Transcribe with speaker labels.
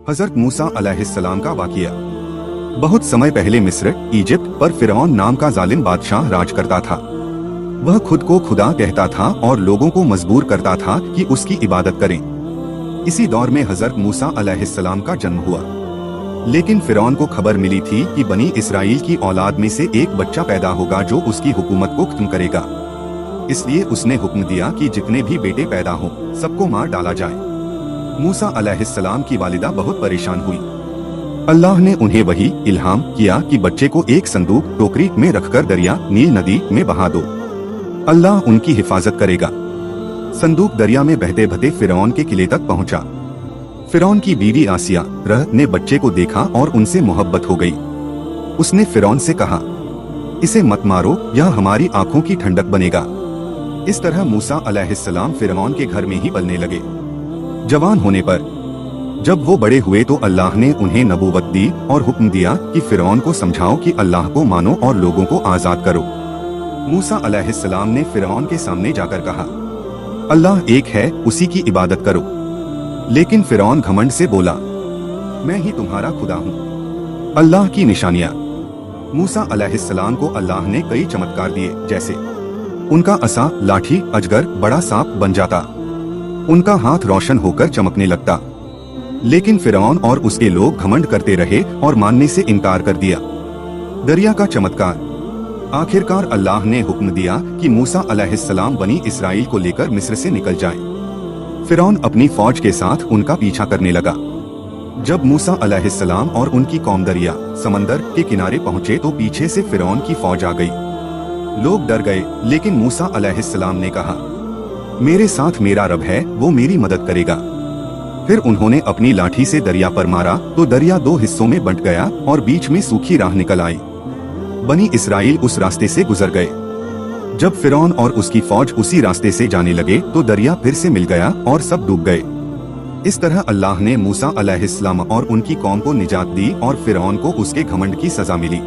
Speaker 1: हजरत मूसा अलैहिस्सलाम का वाक़िया। बहुत समय पहले मिस्र, इजिप्ट पर फिरौन नाम का जालिम बादशाह राज करता था। वह खुद को खुदा कहता था और लोगों को मजबूर करता था कि उसकी इबादत करें। इसी दौर में हजरत मूसा अलैहिस्सलाम का जन्म हुआ। लेकिन फिरौन को खबर मिली थी कि बनी इसराइल की औलाद में से एक बच्चा पैदा होगा जो उसकी हुकूमत को खत्म करेगा। इसलिए उसने हुक्म दिया कि जितने भी बेटे पैदा हों सबको मार डाला जाए। मूसा अलैहिस्सलाम की वालिदा बहुत परेशान हुई। अल्लाह ने उन्हें वही इल्हाम किया कि बच्चे को एक संदूक टोकरी में रखकर दरिया नील नदी में बहा दो। अल्लाह उनकी हिफाजत करेगा। संदूक दरिया में बहते बहते फिरौन के किले तक पहुंचा। फिरौन की बीवी आसिया रह ने बच्चे को देखा और उनसे मोहब्बत हो गई। उसने फिरौन से कहा, इसे मत मारो, यह हमारी आंखों की ठंडक बनेगा। इस तरह मूसा अलैहिस्सलाम फिरौन के घर में ही पलने लगे। जवान होने पर जब वो बड़े हुए तो अल्लाह ने उन्हें नबूवत दी और हुक्म दिया कि फिरौन को समझाओ कि अल्लाह को मानो और लोगों को आजाद करो। मूसा अलैहिस्सलाम ने फिरौन के सामने जाकर कहा, अल्लाह एक है, उसी की इबादत करो। लेकिन फिरौन घमंड से बोला, मैं ही तुम्हारा खुदा हूँ। अल्लाह की निशानियाँ। मूसा अलैहिस्सलाम को अल्लाह ने कई चमत्कार दिए, जैसे उनका असा लाठी अजगर बड़ा सांप बन जाता, उनका हाथ रोशन होकर चमकने लगता। लेकिन फिरौन और उसके लोग घमंड करते रहे और मानने से इनकार कर दिया। दरिया का चमत्कार। आखिरकार अल्लाह ने हुक्म दिया कि मूसा अलैहिस्सलाम बनी इसराइल को लेकर मिस्र से निकल जाएं। फिरौन अपनी फौज के साथ उनका पीछा करने लगा। जब मूसा अलैहिस्सलाम और उनकी कौम दरिया समंदर के किनारे पहुँचे तो पीछे से फिरौन की फौज आ गई। लोग डर गए, लेकिन मूसा अलैहिस्सलाम ने कहा, मेरे साथ मेरा रब है, वो मेरी मदद करेगा। फिर उन्होंने अपनी लाठी से दरिया पर मारा तो दरिया दो हिस्सों में बंट गया और बीच में सूखी राह निकल आई। बनी इसराइल उस रास्ते से गुजर गए। जब फिरौन और उसकी फौज उसी रास्ते से जाने लगे तो दरिया फिर से मिल गया और सब डूब गए। इस तरह अल्लाह ने मूसा अलैहिस्सलाम और उनकी कौम को निजात दी और फिरौन को उसके घमंड की सजा मिली।